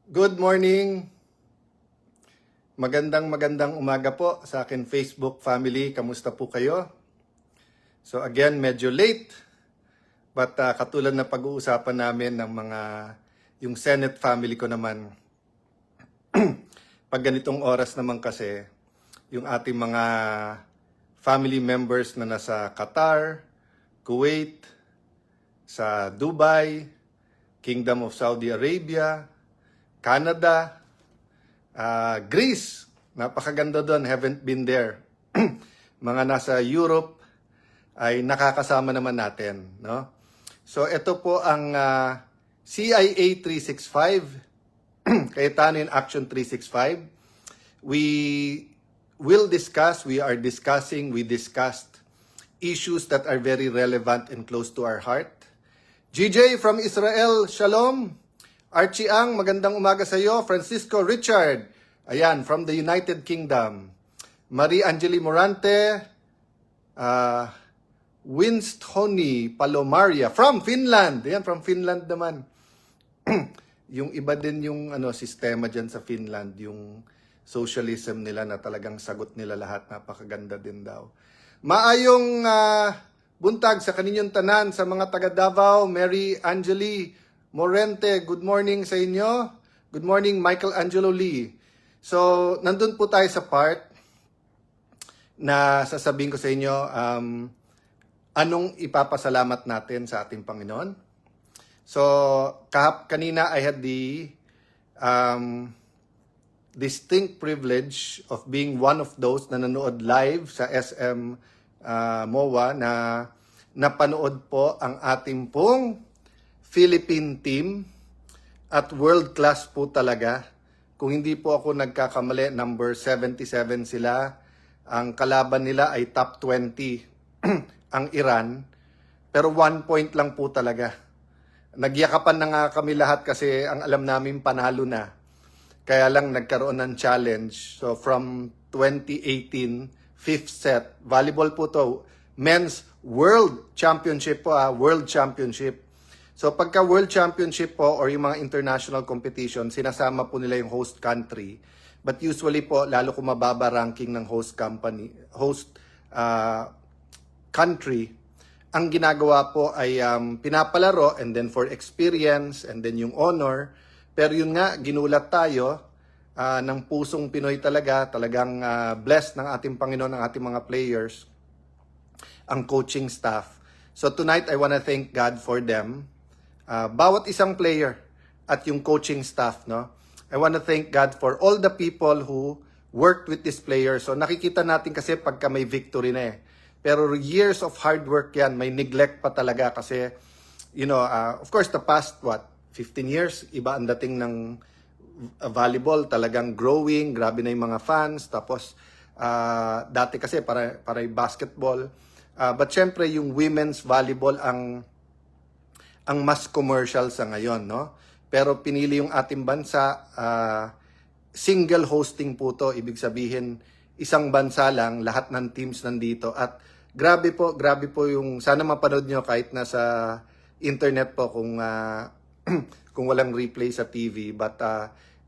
Good morning. Magandang umaga po sa akin Facebook family. Kamusta po kayo? So again, medyo late. But katulad na pag-uusapan namin ng yung Senate family ko naman, pag ganitong oras naman kasi, yung ating mga family members na nasa Qatar, Kuwait, sa Dubai, Kingdom of Saudi Arabia, Canada, Greece, napakaganda doon, haven't been there. Mga nasa Europe ay nakakasama naman natin, no? So ito po ang CIA 365, Cayetano in Action 365. We discussed issues that are very relevant and close to our heart. GJ from Israel, Shalom. Archie Ang, magandang umaga sa iyo. Francisco Richard, ayan, from the United Kingdom. Marie Angeli Morante, Winstoni Palomaria, from Finland. Ayan, from Finland naman. Yung iba din yung sistema dyan sa Finland, yung socialism nila na talagang sagot nila lahat. Napakaganda din daw. Maayong buntag sa kaninyong tanan sa mga taga Davao, Mary Angeli Morente, good morning sa inyo. Good morning, Michael Angelo Lee. So, nandun po tayo sa part na sasabihin ko sa inyo, anong ipapasalamat natin sa ating Panginoon. So, kanina I had the distinct privilege of being one of those na nanood live sa SM MOA na napanood po ang ating pong Philippine team at world class po talaga. Kung hindi po ako nagkakamali, number 77 sila. Ang kalaban nila ay top 20 ang Iran. Pero 1 point lang po talaga. Nagyakapan na nga kami lahat kasi ang alam namin panalo na. Kaya lang nagkaroon ng challenge. So from 2018, 5th set, volleyball po to, men's world championship po, world championship. So pagka World Championship po or yung mga international competition, sinasama po nila yung host country. But usually po, lalo kung mababa ranking ng host country, ang ginagawa po ay pinapalaro and then for experience and then yung honor. Pero yun nga, ginulat tayo ng pusong Pinoy talagang blessed ng ating Panginoon, ng ating mga players, ang coaching staff. So tonight, I want to thank God for them. Bawat isang player at yung coaching staff, no? I want to thank God for all the people who worked with this player. So nakikita natin kasi pagka may victory na eh. Pero years of hard work yan, may neglect pa talaga kasi, of course, the past, 15 years, iba ang dating ng volleyball, talagang growing, grabe na yung mga fans, tapos dati kasi para basketball. But syempre, yung women's volleyball ang mas commercial sa ngayon, no? Pero pinili yung ating bansa, single hosting po to, ibig sabihin isang bansa lang, lahat ng teams nandito at grabe po yung sana mapanood nyo kahit nasa internet po kung kung walang replay sa TV, but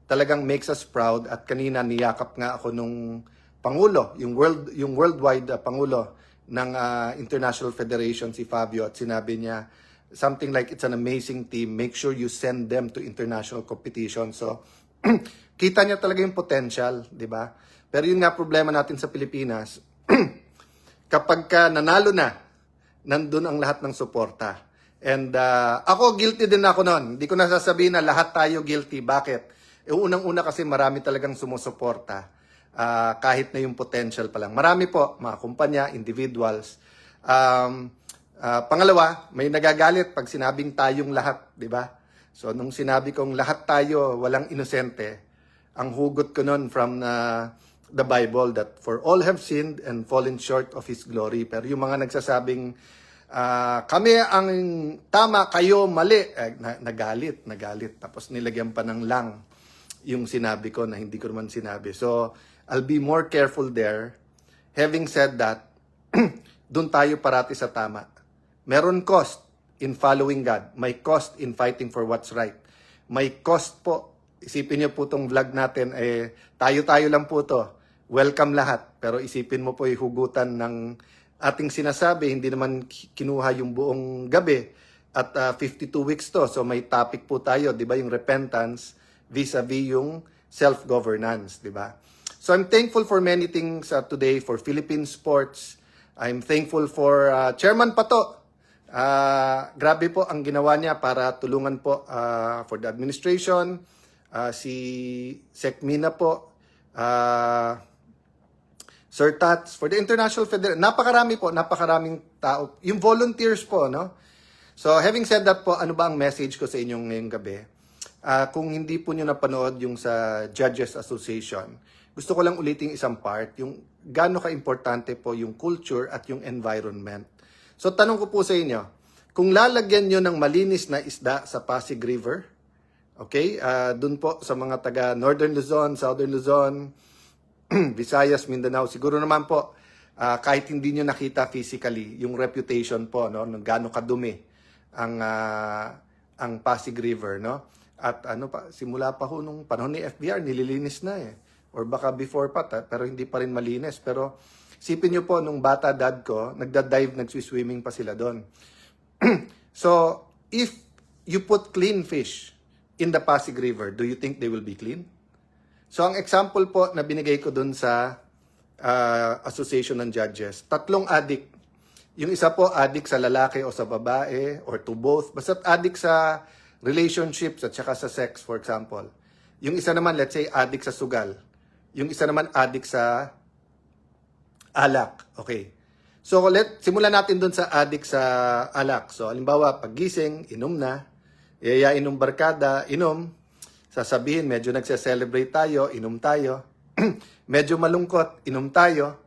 talagang makes us proud at kanina niyakap nga ako nung pangulo, yung worldwide pangulo ng International Federation si Fabio at sinabi niya something like, it's an amazing team. Make sure you send them to international competition. So, kita niya talaga yung potential, di ba? Pero yun nga problema natin sa Pilipinas, kapag ka nanalo na, nandun ang lahat ng suporta. And ako, guilty din ako noon. Hindi ko nasasabihin na lahat tayo guilty. Bakit? Unang-una kasi marami talagang sumusuporta. Kahit na yung potential pa lang. Marami po, mga kumpanya, individuals. Pangalawa, may nagagalit pag sinabing tayong lahat, di ba? So, nung sinabi kong lahat tayo, walang inosente, ang hugot ko nun from the Bible that for all have sinned and fallen short of His glory. Pero yung mga nagsasabing, kami ang tama, kayo mali, nagalit. Tapos nilagyan pa ng lang yung sinabi ko na hindi ko naman sinabi. So, I'll be more careful there. Having said that, doon tayo parati sa tama. Meron cost in following God. May cost in fighting for what's right. May cost po isipin niyo po itong vlog natin, tayo-tayo lang po to. Welcome lahat. Pero isipin mo po yung hugutan ng ating sinasabi, hindi naman kinuha yung buong gabi at 52 weeks to. So may topic po tayo, di ba, yung repentance vis-a-vis yung self-governance, di ba? So I'm thankful for many things today, for Philippine sports. I'm thankful for Chairman Pato. Grabe po ang ginawa niya para tulungan po for the administration. Si Sec Mina po, Sir Tats, for the International Federation, napakaraming tao. Yung volunteers po, no? So, having said that po, ano ba ang message ko sa inyong ngayong gabi? Kung hindi po nyo napanood yung sa Judges Association, gusto ko lang ulitin isang part, yung gaano ka-importante po yung culture at yung environment. So, tanong ko po sa inyo, kung lalagyan nyo ng malinis na isda sa Pasig River, okay, dun po sa mga taga Northern Luzon, Southern Luzon, Visayas, Mindanao, siguro naman po, kahit hindi nyo nakita physically, yung reputation po, no, ng gaano kadumi ang Pasig River, no? At ano pa, simula pa ho nung panahon ni FBR, nililinis na eh. Or baka before pa, pero hindi pa rin malinis. Pero sipin nyo po, nung bata dad ko, nagda-dive, nagswi-swimming pa sila doon. So, if you put clean fish in the Pasig River, do you think they will be clean? So, ang example po na binigay ko dun sa Association ng Judges, 3 addict. Yung isa po, addict sa lalaki o sa babae, or to both. Basta addict sa relationships at saka sa sex, for example. Yung isa naman, let's say, addict sa sugal. Yung isa naman, addict sa alak. Okay. So, simulan natin dun sa addict sa alak. So, halimbawa, paggising, inom na. Yayain ng barkada, inom. Sasabihin, medyo nagse-celebrate tayo, inom tayo. Medyo malungkot, inom tayo.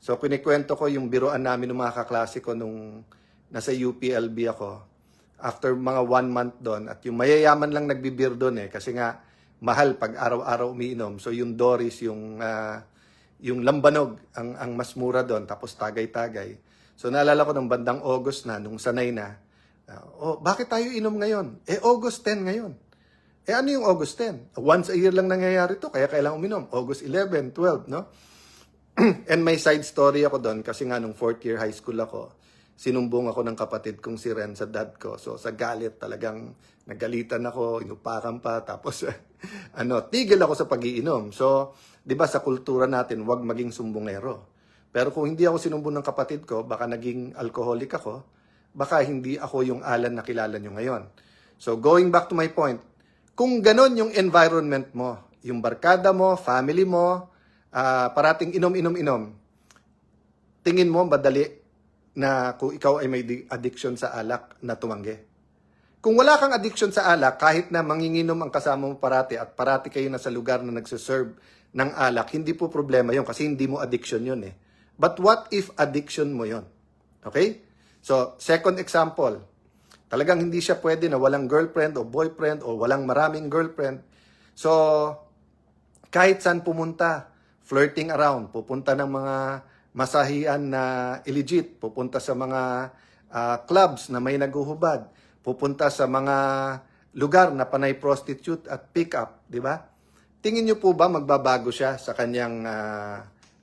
So, kinikwento ko yung biruan namin ng mga kaklase ko nung nasa UPLB ako. After mga 1 month doon, at yung mayayaman lang nagbibir doon kasi nga, mahal pag araw-araw umiinom. So, yung Doris, yung lambanog, ang mas mura doon, tapos tagay-tagay. So, naalala ko ng bandang August na, nung sanay na, bakit tayo inom ngayon? August 10 ngayon. Ano yung August 10? Once a year lang nangyayari to, kaya kailangan uminom. August 11, 12, no? And may side story ako doon, kasi nga nung 4th year high school ako, sinumbong ako ng kapatid kong si Ren sa dad ko. So sa galit talagang nagalitan ako, inupakan pa, tapos tigil ako sa pag-iinom. So, 'di ba sa kultura natin, wag maging sumbongero. Pero kung hindi ako sinumbong ng kapatid ko, baka naging alcoholic ako, baka hindi ako yung Alan na kilala nyo ngayon. So going back to my point, kung ganon yung environment mo, yung barkada mo, family mo, parating inom, tingin mo madali na kung ikaw ay may addiction sa alak na tumanggi. Kung wala kang addiction sa alak, kahit na manginginom ang kasama mo parati at parati kayo na sa lugar na nagsiserve ng alak, hindi po problema yun kasi hindi mo addiction yun eh. But what if addiction mo yun? Okay? So, second example, talagang hindi siya pwede na walang girlfriend o boyfriend o walang maraming girlfriend. So, kahit saan pumunta, flirting around, pupunta ng mga masahian na illegit, pupunta sa mga clubs na may naguhubad, pupunta sa mga lugar na panay prostitute at pick-up, di ba? Tingin niyo po ba magbabago siya sa kanyang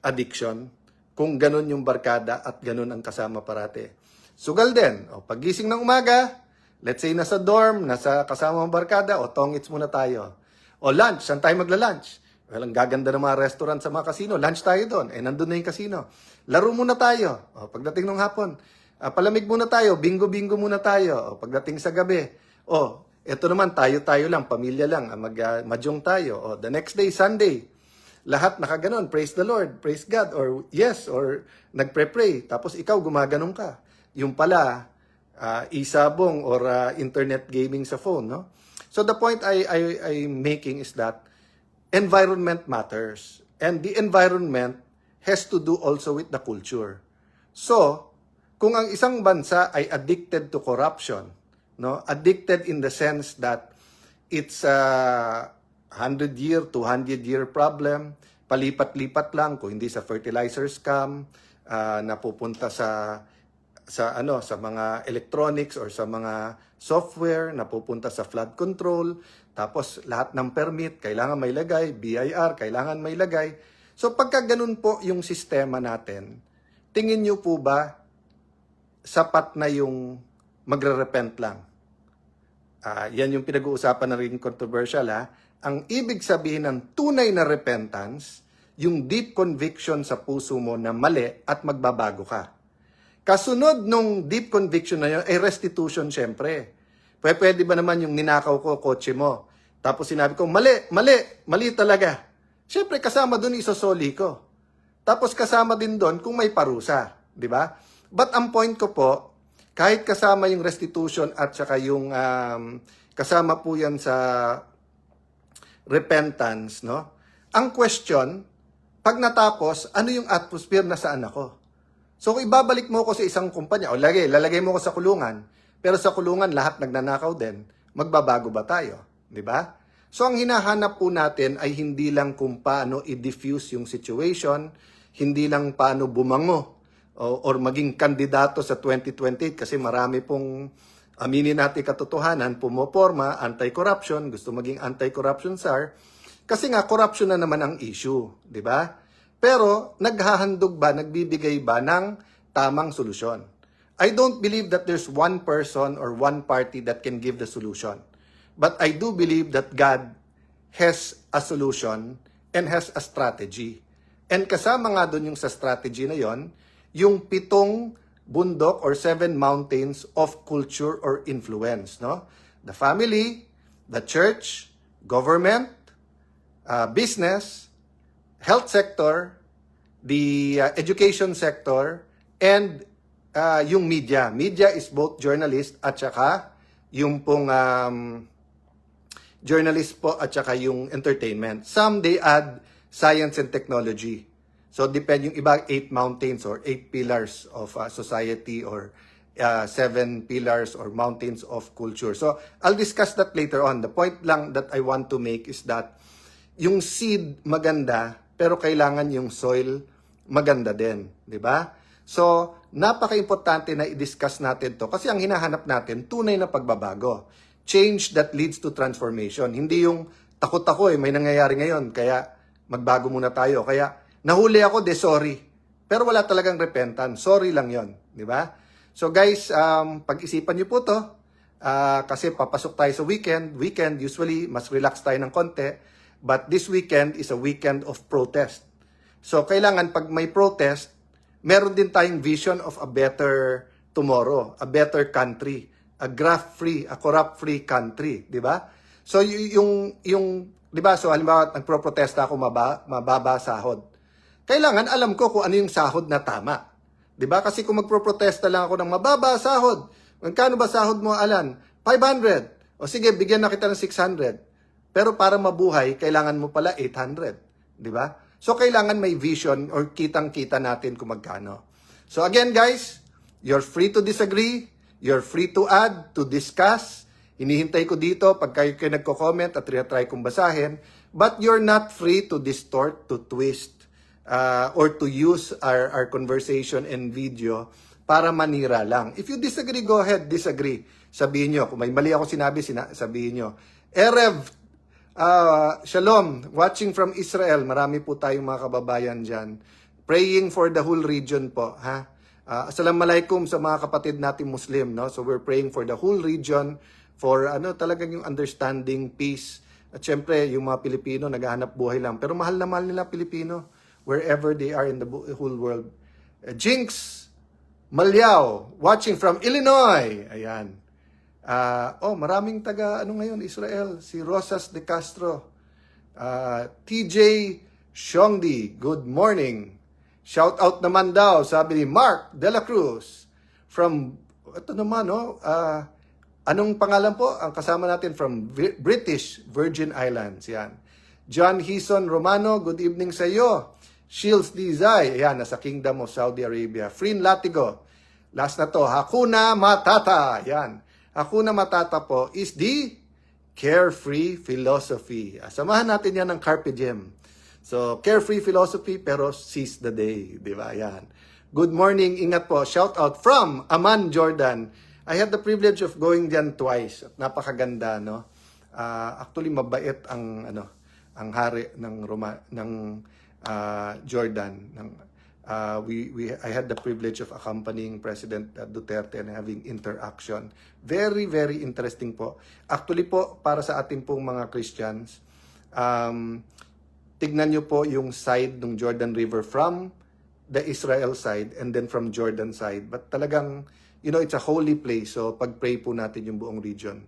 addiction kung ganun yung barkada at ganun ang kasama parate? Sugal din. O, paggising ng umaga, let's say nasa dorm, nasa kasama ng barkada, o tongits muna tayo. O lunch, saan tayo magla-lunch? Well, ang gaganda ng mga restaurant sa mga casino, lunch tayo doon. Nandun na yung casino. Laro muna tayo. O, pagdating ng hapon, palamig muna tayo, bingo-bingo muna tayo. O, pagdating sa gabi, eto naman, tayo-tayo lang, pamilya lang, mahjong tayo. O, the next day, Sunday, lahat nakaganon, praise the Lord, praise God, or yes, or nagpre-pray. Tapos ikaw, gumaganon ka. Yung pala, isabong or internet gaming sa phone, no? So the point I'm making is that environment matters. And the environment has to do also with the culture. So, kung ang isang bansa ay addicted to corruption, no? Addicted in the sense that it's a 100-year, 200-year problem, palipat-lipat lang, kung hindi sa fertilizer scam, napupunta sa sa mga electronics or sa mga software na pupunta sa flood control. Tapos lahat ng permit kailangan may lagay, BIR kailangan may lagay. So pagka ganun po yung sistema natin, tingin niyo po ba sapat na yung magre-repent lang? Yan yung pinag-uusapan na rin controversial ha. Ang ibig sabihin ng tunay na repentance, yung deep conviction sa puso mo na mali at magbabago ka. Kasunod nung deep conviction na yun, ay restitution syempre. Pwede ba naman yung ninakaw ko, kotse mo? Tapos sinabi ko, mali talaga. Syempre kasama dun isosoli ko. Tapos kasama din doon kung may parusa. Di ba? But ang point ko po, kahit kasama yung restitution at saka yung kasama po yan sa repentance, no? Ang question, pag natapos, ano yung atmosphere na saan ako? So kung ibabalik mo ko sa isang kumpanya, o lalagay mo ko sa kulungan, pero sa kulungan lahat nagnanakaw din, magbabago ba tayo? Di ba? So ang hinahanap po natin ay hindi lang kung paano i-diffuse yung situation, hindi lang paano bumango, or maging kandidato sa 2028 kasi marami pong aminin natin katotohanan, pumoporma, anti-corruption, gusto maging anti-corruption czar, kasi nga corruption na naman ang issue, di ba? Pero naghahandog ba, nagbibigay ba ng tamang solusyon? I don't believe that there's one person or one party that can give the solution. But I do believe that God has a solution and has a strategy. And kasama nga doon yung sa strategy na yon, yung 7 bundok or 7 mountains of culture or influence, no? The family, the church, government, business, health sector, the education sector, and yung media. Media is both journalist at saka yung pong journalist po at saka yung entertainment. Some they add science and technology. So, depend yung iba, 8 mountains or 8 pillars of society or 7 pillars or mountains of culture. So, I'll discuss that later on. The point lang that I want to make is that yung seed maganda, pero kailangan yung soil maganda din. Di ba? So, napaka-importante na i-discuss natin to kasi ang hinahanap natin, tunay na pagbabago. Change that leads to transformation. Hindi yung takot ako may nangyayari ngayon, kaya magbago muna tayo. Kaya, nahuli ako, sorry. Pero wala talagang repentance. Sorry lang yon, di ba? So guys, pag-isipan niyo po to. Kasi papasok tayo sa weekend. Weekend, usually, mas relax tayo ng konti. But this weekend is a weekend of protest. So kailangan pag may protest, meron din tayong vision of a better tomorrow, a better country, a graft-free, a corrupt-free country, di ba? So yung di ba, so halimbawa, nagpro-protesta ako mababa sahod. Kailangan alam ko kung ano yung sahod na tama. 'Di ba? Kasi kung magpro-protesta lang ako ng mababa sahod, magkano ba sahod mo, Alan? 500. O sige, bigyan na kita ng 600. Pero para mabuhay, kailangan mo pala 800. 'Di ba? So kailangan may vision or kitang-kita natin kung magkano. So again, guys, you're free to disagree, you're free to add, to discuss. Hinihintay ko dito pag kayo nagko-comment at try kong basahin, but you're not free to distort, to twist, or to use our conversation and video para manira lang. If you disagree, go ahead, disagree. Sabihin nyo. Kung may mali ako sinabi, sabihin nyo. Erev, Shalom, watching from Israel. Marami po tayong mga kababayan dyan. Praying for the whole region po. Ha? Assalamualaikum sa mga kapatid natin Muslim. No? So we're praying for the whole region, for talagang yung understanding, peace. At syempre, yung mga Pilipino, naghahanap buhay lang. Pero mahal na mahal nila Pilipino wherever they are in the whole world. Jinx Malyao, watching from Illinois. Ayan. Maraming taga, ngayon, Israel. Si Rosas de Castro. TJ Shongdi, good morning. Shout out naman daw, sabi ni Mark de la Cruz. From, ito naman, anong pangalan po? Ang kasama natin from British Virgin Islands. Yan. John Hison Romano, good evening sa iyo. Shields Dizay, ayan, nasa Kingdom of Saudi Arabia. Frin Latigo, last na to, Hakuna Matata, ayan. Hakuna Matata po is the carefree philosophy. Samahan natin yan ng Carpe Diem. So, carefree philosophy pero seize the day, di ba? Ayan. Good morning, ingat po. Shout out from Aman, Jordan. I had the privilege of going diyan twice. At napakaganda, no? Actually mabait ang ang hari ng Jordan. I had the privilege of accompanying President Duterte and having interaction. Very, very interesting po. Actually po, para sa ating pong mga Christians, tignan nyo po yung side ng Jordan River from the Israel side and then from Jordan side. But talagang, it's a holy place. So, pag-pray po natin yung buong region.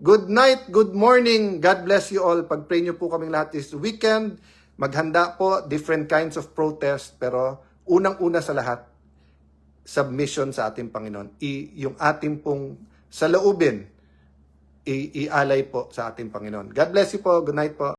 Good night, good morning. God bless you all. Pag-pray nyo po kaming lahat this weekend. Maghanda po, different kinds of protest. Pero, unang-una sa lahat, submission sa ating Panginoon. Yung ating pong saloobin, ialay po sa ating Panginoon. God bless you po. Good night po.